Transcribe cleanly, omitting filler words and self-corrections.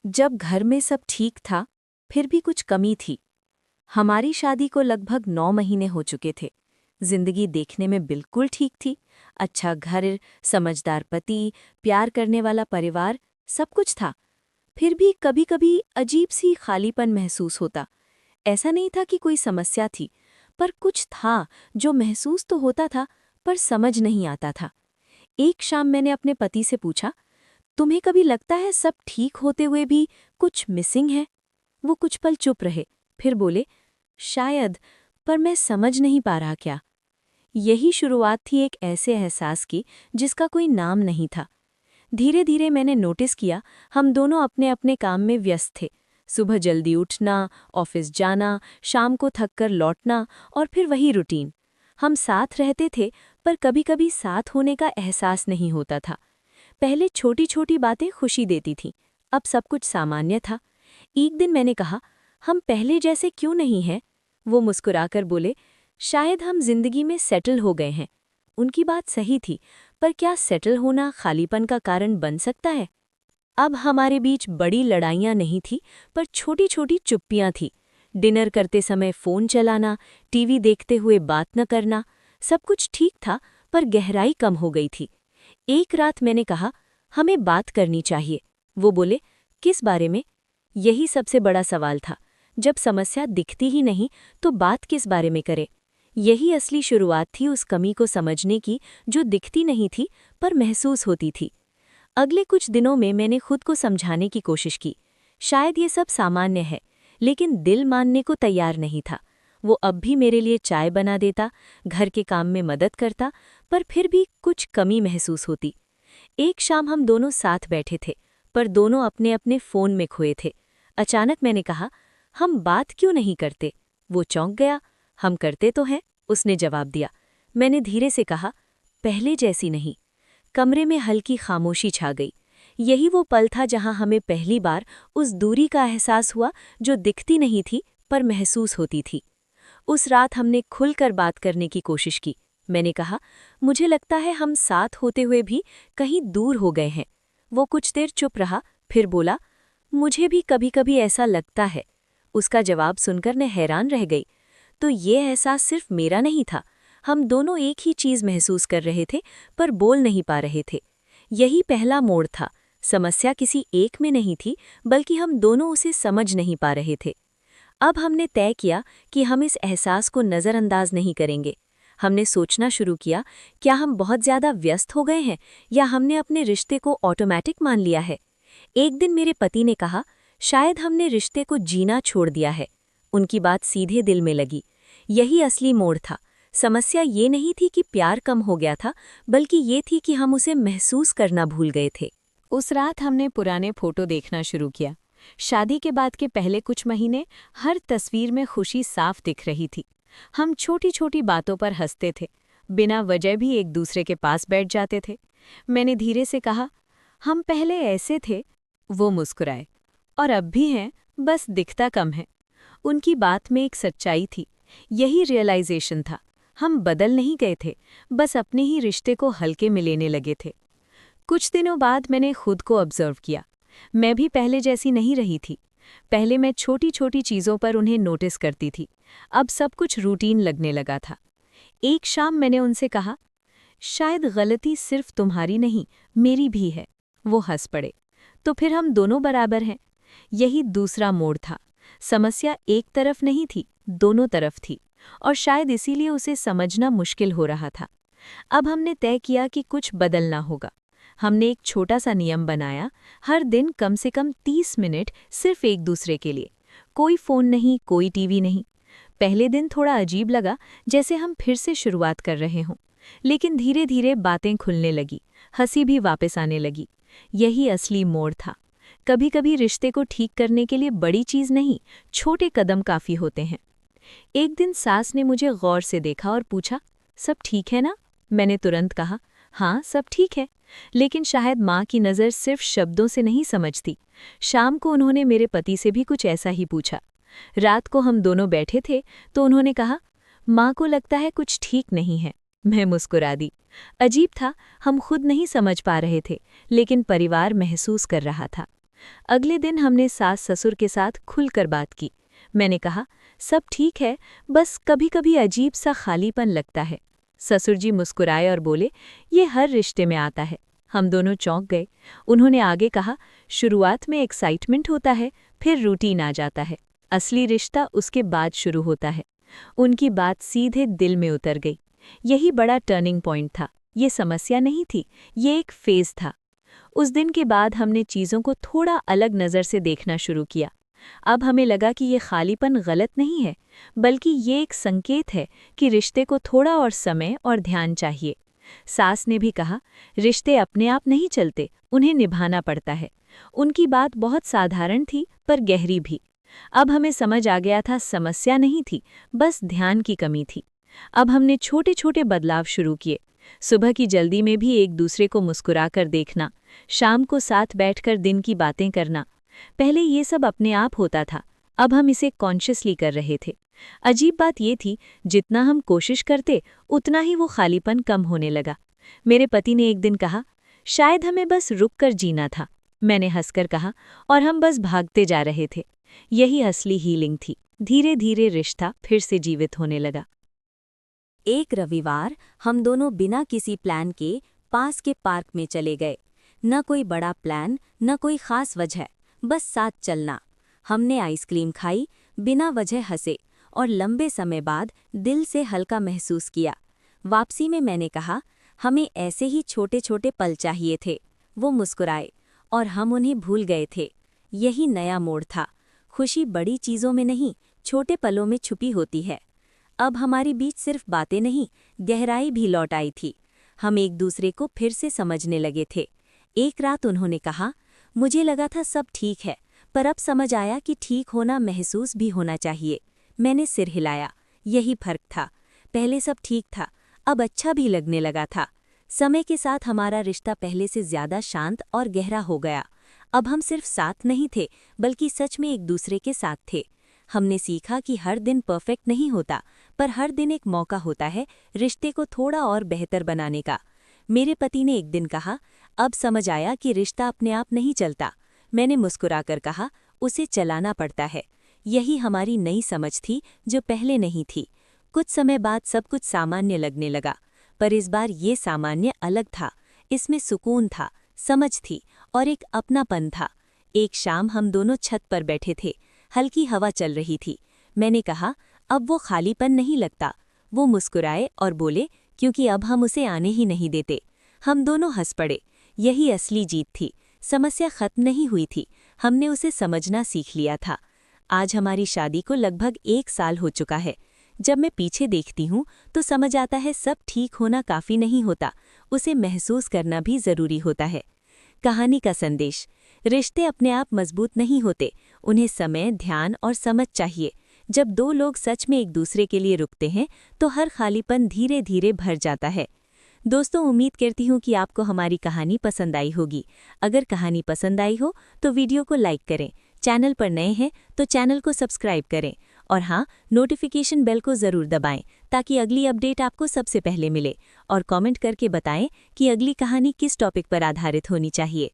जब घर में सब ठीक था, फिर भी कुछ कमी थी। हमारी शादी को लगभग 9 महीने हो चुके थे। जिंदगी देखने में बिल्कुल ठीक थी। अच्छा घर, समझदार पति, प्यार करने वाला परिवार, सब कुछ था। फिर भी कभी-कभी अजीब सी खालीपन महसूस होता। ऐसा नहीं था कि कोई समस्या थी, पर कुछ था जो महसूस तो होता था, पर समझ नहीं आता था। एक शाम मैंने अपने पति से पूछा, तुम्हें कभी लगता है सब ठीक होते हुए भी कुछ मिसिंग है? वो कुछ पल चुप रहे, फिर बोले, शायद, पर मैं समझ नहीं पा रहा क्या। यही शुरुआत थी एक ऐसे एहसास की जिसका कोई नाम नहीं था। धीरे धीरे मैंने नोटिस किया, हम दोनों अपने अपने काम में व्यस्त थे। सुबह जल्दी उठना, ऑफिस जाना, शाम को थककर लौटना और फिर वही रूटीन। हम साथ रहते थे, पर कभी-कभी साथ होने का एहसास नहीं होता था। पहले छोटी छोटी बातें खुशी देती थीं, अब सब कुछ सामान्य था। एक दिन मैंने कहा, हम पहले जैसे क्यों नहीं हैं? वो मुस्कुराकर बोले, शायद हम जिंदगी में सेटल हो गए हैं। उनकी बात सही थी, पर क्या सेटल होना खालीपन का कारण बन सकता है? अब हमारे बीच बड़ी लड़ाइयाँ नहीं थी, पर छोटी छोटी चुप्पियाँ थी। डिनर करते समय फ़ोन चलाना, टीवी देखते हुए बात न करना, सब कुछ ठीक था, पर गहराई कम हो गई थी। एक रात मैंने कहा, हमें बात करनी चाहिए। वो बोले, किस बारे में? यही सबसे बड़ा सवाल था। जब समस्या दिखती ही नहीं, तो बात किस बारे में करें? यही असली शुरुआत थी उस कमी को समझने की, जो दिखती नहीं थी, पर महसूस होती थी। अगले कुछ दिनों में मैंने खुद को समझाने की कोशिश की। शायद ये सब सामान्य है, लेकिन दिल मानने को तैयार नहीं था। वो अब भी मेरे लिए चाय बना देता, घर के काम में मदद करता, पर फिर भी कुछ कमी महसूस होती। एक शाम हम दोनों साथ बैठे थे, पर दोनों अपने अपने फ़ोन में खोए थे। अचानक मैंने कहा, हम बात क्यों नहीं करते? वो चौंक गया। हम करते तो हैं, उसने जवाब दिया। मैंने धीरे से कहा, पहले जैसी नहीं। कमरे में हल्की खामोशी छा गई। यही वो पल था जहां हमें पहली बार उस दूरी का एहसास हुआ जो दिखती नहीं थी, पर महसूस होती थी। उस रात हमने खुलकर बात करने की कोशिश की। मैंने कहा, मुझे लगता है हम साथ होते हुए भी कहीं दूर हो गए हैं। वो कुछ देर चुप रहा, फिर बोला, मुझे भी कभी-कभी ऐसा लगता है। उसका जवाब सुनकर मैं हैरान रह गई। तो ये एहसास सिर्फ मेरा नहीं था। हम दोनों एक ही चीज़ महसूस कर रहे थे, पर बोल नहीं पा रहे थे। यही पहला मोड़ था। समस्या किसी एक में नहीं थी, बल्कि हम दोनों उसे समझ नहीं पा रहे थे। अब हमने तय किया कि हम इस एहसास को नज़रअंदाज नहीं करेंगे। हमने सोचना शुरू किया, क्या हम बहुत ज़्यादा व्यस्त हो गए हैं या हमने अपने रिश्ते को ऑटोमैटिक मान लिया है? एक दिन मेरे पति ने कहा, शायद हमने रिश्ते को जीना छोड़ दिया है। उनकी बात सीधे दिल में लगी। यही असली मोड़ था। समस्या ये नहीं थी कि प्यार कम हो गया था, बल्कि ये थी कि हम उसे महसूस करना भूल गए थे। उस रात हमने पुराने फोटो देखना शुरू किया। शादी के बाद के पहले कुछ महीने हर तस्वीर में खुशी साफ दिख रही थी। हम छोटी छोटी बातों पर हंसते थे, बिना वजह भी एक दूसरे के पास बैठ जाते थे। मैंने धीरे से कहा, हम पहले ऐसे थे। वो मुस्कुराए, और अब भी हैं, बस दिखता कम है। उनकी बात में एक सच्चाई थी। यही रियलाइजेशन था, हम बदल नहीं गए थे, बस अपने ही रिश्ते को हल्के में लेने लगे थे। कुछ दिनों बाद मैंने खुद को ऑब्जर्व किया। मैं भी पहले जैसी नहीं रही थी। पहले मैं छोटी छोटी चीज़ों पर उन्हें नोटिस करती थी, अब सब कुछ रूटीन लगने लगा था। एक शाम मैंने उनसे कहा, शायद गलती सिर्फ तुम्हारी नहीं, मेरी भी है। वो हंस पड़े। तो फिर हम दोनों बराबर हैं। यही दूसरा मोड़ था। समस्या एक तरफ नहीं थी, दोनों तरफ थी, और शायद इसीलिए उसे समझना मुश्किल हो रहा था। अब हमने तय किया कि कुछ बदलना होगा। हमने एक छोटा सा नियम बनाया, हर दिन कम से कम 30 मिनट सिर्फ एक दूसरे के लिए। कोई फ़ोन नहीं, कोई टीवी नहीं। पहले दिन थोड़ा अजीब लगा, जैसे हम फिर से शुरुआत कर रहे हों। लेकिन धीरे धीरे बातें खुलने लगी, हंसी भी वापस आने लगी। यही असली मोड़ था। कभी कभी रिश्ते को ठीक करने के लिए बड़ी चीज़ नहीं, छोटे कदम काफ़ी होते हैं। एक दिन सास ने मुझे गौर से देखा और पूछा, सब ठीक है ना? मैंने तुरंत कहा, हाँ सब ठीक है। लेकिन शायद माँ की नज़र सिर्फ शब्दों से नहीं समझती। शाम को उन्होंने मेरे पति से भी कुछ ऐसा ही पूछा। रात को हम दोनों बैठे थे, तो उन्होंने कहा, माँ को लगता है कुछ ठीक नहीं है। मैं मुस्कुरा दी। अजीब था, हम खुद नहीं समझ पा रहे थे, लेकिन परिवार महसूस कर रहा था। अगले दिन हमने सास ससुर के साथ खुलकर बात की। मैंने कहा, सब ठीक है, बस कभी कभी अजीब सा खालीपन लगता है। ससुर जी मुस्कुराए और बोले, ये हर रिश्ते में आता है। हम दोनों चौंक गए। उन्होंने आगे कहा, शुरुआत में एक्साइटमेंट होता है, फिर रूटीन आ जाता है। असली रिश्ता उसके बाद शुरू होता है। उनकी बात सीधे दिल में उतर गई। यही बड़ा टर्निंग पॉइंट था। ये समस्या नहीं थी, ये एक फेज था। उस दिन के बाद हमने चीज़ों को थोड़ा अलग नज़र से देखना शुरू किया। अब हमें लगा कि ये खालीपन गलत नहीं है, बल्कि ये एक संकेत है कि रिश्ते को थोड़ा और समय और ध्यान चाहिए। सास ने भी कहा, रिश्ते अपने आप नहीं चलते, उन्हें निभाना पड़ता है। उनकी बात बहुत साधारण थी पर गहरी भी। अब हमें समझ आ गया था, समस्या नहीं थी, बस ध्यान की कमी थी। अब हमने छोटे छोटे बदलाव शुरू किए। सुबह की जल्दी में भी एक दूसरे को मुस्कुराकर देखना, शाम को साथ बैठकर दिन की बातें करना। पहले ये सब अपने आप होता था, अब हम इसे कॉन्शियसली कर रहे थे। अजीब बात ये थी, जितना हम कोशिश करते उतना ही वो खालीपन कम होने लगा। मेरे पति ने एक दिन कहा, शायद हमें बस रुक कर जीना था। मैंने हंसकर कहा, और हम बस भागते जा रहे थे। यही असली हीलिंग थी। धीरे धीरे रिश्ता फिर से जीवित होने लगा। एक रविवार हम दोनों बिना किसी प्लान के पास के पार्क में चले गए। न कोई बड़ा प्लान, न कोई खास वजह, बस साथ चलना। हमने आइसक्रीम खाई, बिना वजह हंसे, और लंबे समय बाद दिल से हल्का महसूस किया। वापसी में मैंने कहा, हमें ऐसे ही छोटे छोटे पल चाहिए थे। वो मुस्कुराए, और हम उन्हें भूल गए थे। यही नया मोड़ था। खुशी बड़ी चीज़ों में नहीं, छोटे पलों में छुपी होती है। अब हमारी बीच सिर्फ बातें नहीं, गहराई भी लौट आई थी। हम एक दूसरे को फिर से समझने लगे थे। एक रात उन्होंने कहा, मुझे लगा था सब ठीक है, पर अब समझ आया कि ठीक होना महसूस भी होना चाहिए। मैंने सिर हिलाया। यही फर्क था। पहले सब ठीक था, अब अच्छा भी लगने लगा था। समय के साथ हमारा रिश्ता पहले से ज्यादा शांत और गहरा हो गया। अब हम सिर्फ साथ नहीं थे, बल्कि सच में एक दूसरे के साथ थे। हमने सीखा कि हर दिन परफेक्ट नहीं होता, पर हर दिन एक मौका होता है रिश्ते को थोड़ा और बेहतर बनाने का। मेरे पति ने एक दिन कहा, अब समझ आया कि रिश्ता अपने आप नहीं चलता। मैंने मुस्कुराकर कहा, उसे चलाना पड़ता है। यही हमारी नई समझ थी, जो पहले नहीं थी। कुछ समय बाद सब कुछ सामान्य लगने लगा, पर इस बार ये सामान्य अलग था। इसमें सुकून था, समझ थी, और एक अपनापन था। एक शाम हम दोनों छत पर बैठे थे। हल्की हवा चल रही थी। मैंने कहा, अब वो खालीपन नहीं लगता। वो मुस्कुराए और बोले, क्योंकि अब हम उसे आने ही नहीं देते। हम दोनों हंस पड़े। यही असली जीत थी। समस्या खत्म नहीं हुई थी, हमने उसे समझना सीख लिया था। आज हमारी शादी को लगभग 1 साल हो चुका है। जब मैं पीछे देखती हूँ तो समझ आता है, सब ठीक होना काफ़ी नहीं होता, उसे महसूस करना भी ज़रूरी होता है। कहानी का संदेश, रिश्ते अपने आप मजबूत नहीं होते, उन्हें समय, ध्यान और समझ चाहिए। जब 2 लोग सच में एक दूसरे के लिए रुकते हैं तो हर खालीपन धीरे धीरे भर जाता है। दोस्तों, उम्मीद करती हूँ कि आपको हमारी कहानी पसंद आई होगी। अगर कहानी पसंद आई हो तो वीडियो को लाइक करें, चैनल पर नए हैं तो चैनल को सब्सक्राइब करें, और हाँ, नोटिफिकेशन बेल को ज़रूर दबाएं ताकि अगली अपडेट आपको सबसे पहले मिले। और कमेंट करके बताएं कि अगली कहानी किस टॉपिक पर आधारित होनी चाहिए।